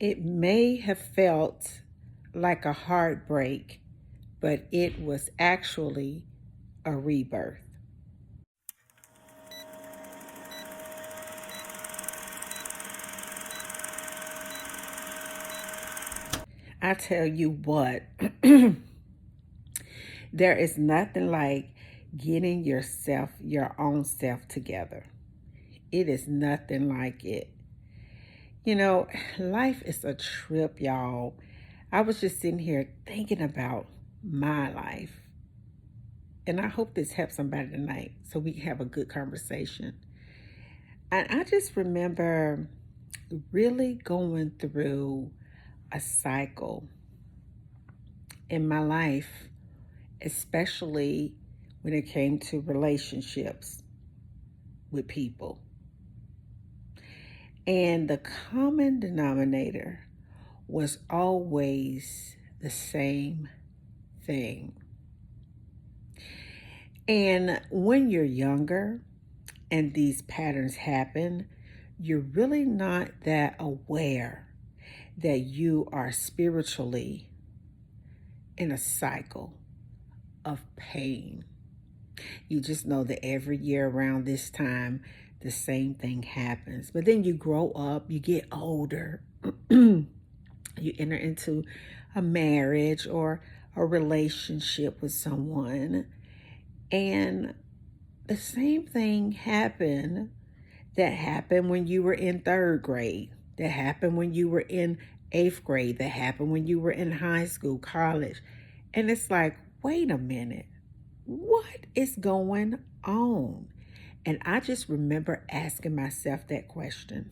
It may have felt like a heartbreak, but it was actually a rebirth. I tell you what, there is nothing like getting your own self together. It is nothing like it. You know, life is a trip, y'all. I was just sitting here thinking about my life. And I hope this helps somebody tonight so we can have a good conversation. And I just remember really going through a cycle in my life, especially when it came to relationships with people. And the common denominator was always the same thing. And when you're younger and these patterns happen, you're really not that aware that you are spiritually in a cycle of pain. You just know that every year around this time, the same thing happens. But then you grow up, you get older, you enter into a marriage or a relationship with someone, and the same thing happened that happened when you were in third grade, that happened when you were in eighth grade, that happened when you were in high school, college. And it's like, wait a minute, what is going on? And I just remember asking myself that question.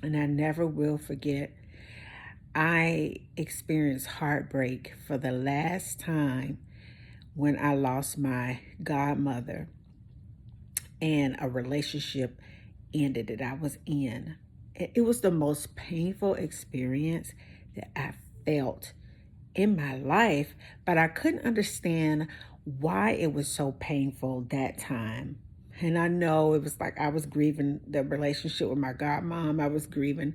And I never will forget, I experienced heartbreak for the last time when I lost my godmother and a relationship ended that I was in. It was the most painful experience that I felt in my life, but I couldn't understand why it was so painful that time. And I know it was like I was grieving the relationship with my godmom. I was grieving,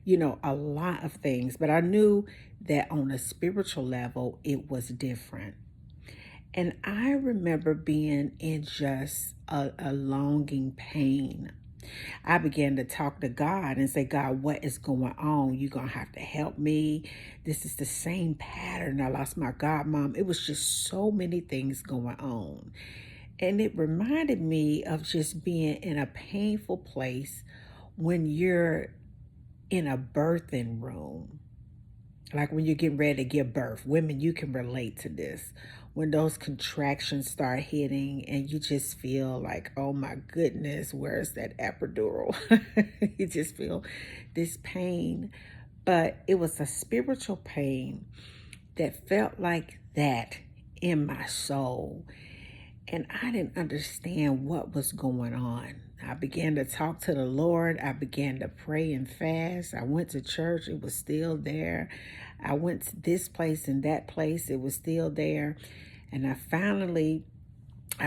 a lot of things, but I knew that on a spiritual level, it was different. And I remember being in just a longing pain. I began to talk to God and say, God, what is going on? You're going to have to help me. This is the same pattern. I lost my godmom. It was just so many things going on. And it reminded me of just being in a painful place when you're in a birthing room. Like when you're getting ready to give birth. Women, you can relate to this. When those contractions start hitting and you just feel like, oh my goodness, where's that epidural? You just feel this pain. But it was a spiritual pain that felt like that in my soul. And I didn't understand what was going on. I began to talk to the Lord. I began to pray and fast. I went to church. It was still there. I went to this place and that place. It was still there. And I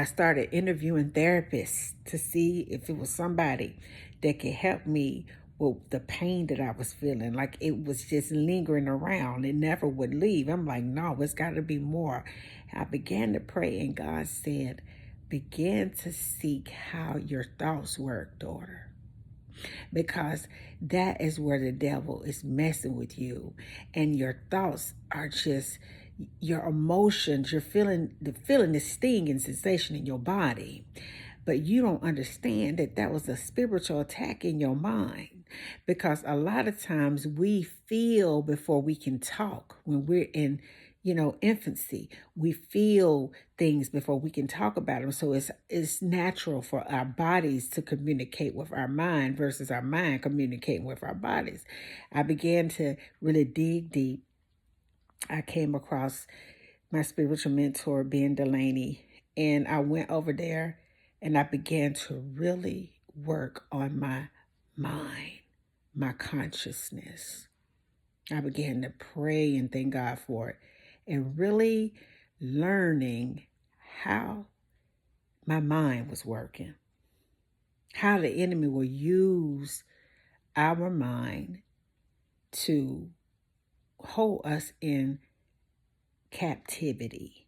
started interviewing therapists to see if it was somebody that could help me with the pain that I was feeling. Like it was just lingering around. It never would leave. I'm like, no, it's got to be more. I began to pray and God said, begin to seek how your thoughts work, daughter. Because that is where the devil is messing with you. And your thoughts are just your emotions. You're feeling the sting and sensation in your body. But you don't understand that that was a spiritual attack in your mind. Because a lot of times we feel before we can talk when we're in infancy. We feel things before we can talk about them. So it's natural for our bodies to communicate with our mind versus our mind communicating with our bodies. I began to really dig deep. I came across my spiritual mentor, Ben Delaney, and I went over there and I began to really work on my mind, my consciousness. I began to pray and thank God for it and really learning how my mind was working, how the enemy will use our mind to hold us in captivity.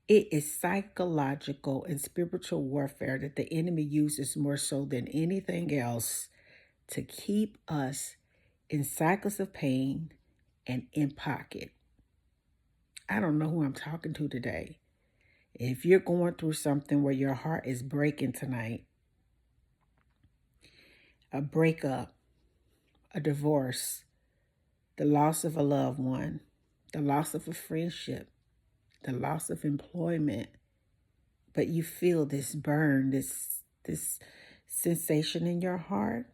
It is psychological and spiritual warfare that the enemy uses more so than anything else to keep us in cycles of pain and in pocket. I don't know who I'm talking to today. If you're going through something where your heart is breaking tonight, a breakup, a divorce, the loss of a loved one, the loss of a friendship, the loss of employment, but you feel this burn, this sensation in your heart,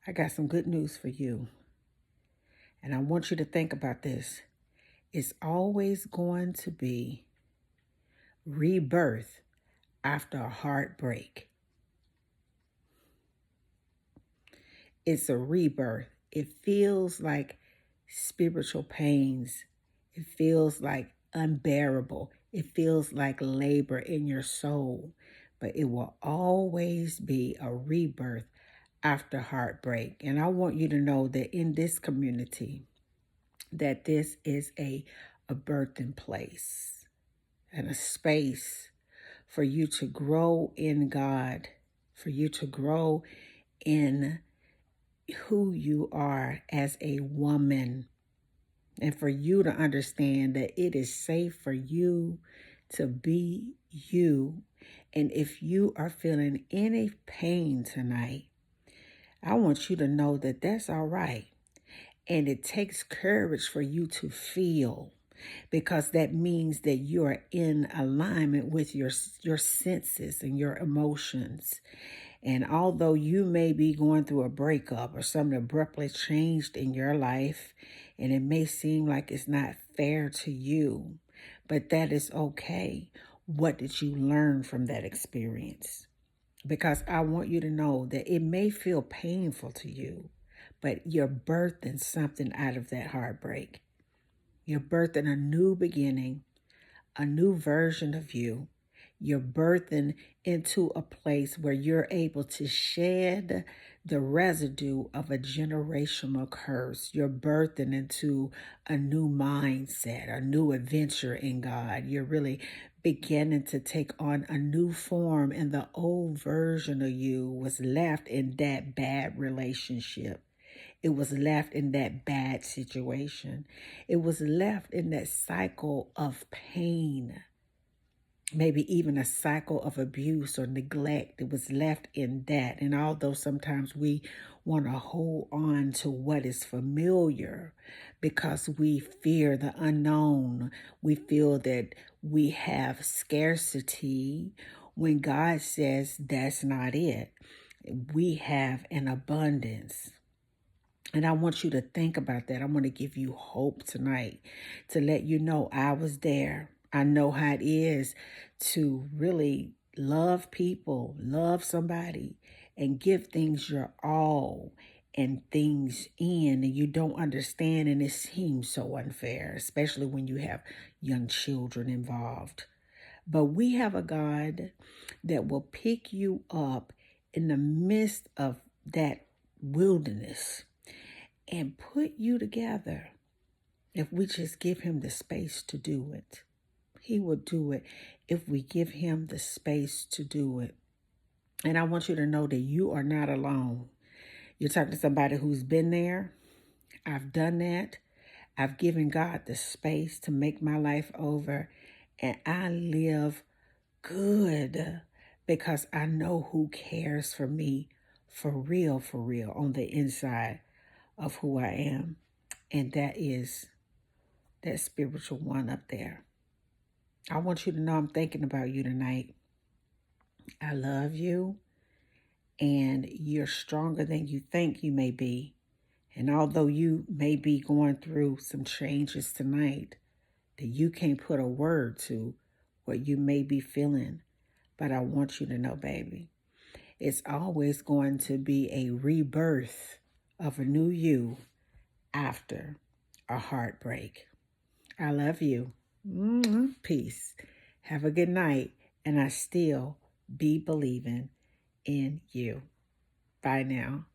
I got some good news for you. And I want you to think about this. It's always going to be rebirth after a heartbreak. It's a rebirth. It feels like spiritual pains. It feels like unbearable. It feels like labor in your soul. But it will always be a rebirth after heartbreak. And I want you to know that in this community, that this is a birthing place and a space for you to grow in God, for you to grow in who you are as a woman, and for you to understand that it is safe for you to be you. And if you are feeling any pain tonight, I want you to know that that's all right. And it takes courage for you to feel, because that means that you're in alignment with your senses and your emotions. And although you may be going through a breakup or something abruptly changed in your life, and it may seem like it's not fair to you, but that is okay. What did you learn from that experience? Because I want you to know that it may feel painful to you, but you're birthing something out of that heartbreak. You're birthing a new beginning, a new version of you. You're birthing into a place where you're able to shed the residue of a generational curse. You're birthing into a new mindset, a new adventure in God. You're really beginning to take on a new form, and the old version of you was left in that bad relationship. It was left in that bad situation. It was left in that cycle of pain, maybe even a cycle of abuse or neglect. It was left in that. And although sometimes we want to hold on to what is familiar because we fear the unknown, we feel that we have scarcity, when God says that's not it. We have an abundance. And I want you to think about that. I want to give you hope tonight to let you know I was there. I know how it is to really love people, love somebody, and give things your all and things in, and you don't understand, and it seems so unfair, especially when you have young children involved. But we have a God that will pick you up in the midst of that wilderness and put you together if we just give him the space to do it. He will do it if we give him the space to do it. And I want you to know that you are not alone. You're talking to somebody who's been there. I've done that. I've given God the space to make my life over, and I live good because I know who cares for me for real, on the inside of who I am. And that is that spiritual one up there. I want you to know I'm thinking about you tonight. I love you, and you're stronger than you think you may be. And although you may be going through some changes tonight that you can't put a word to what you may be feeling, but I want you to know, baby, it's always going to be a rebirth of a new you after a heartbreak. I love you. Peace. Have a good night. And I still be believing in you. Bye now.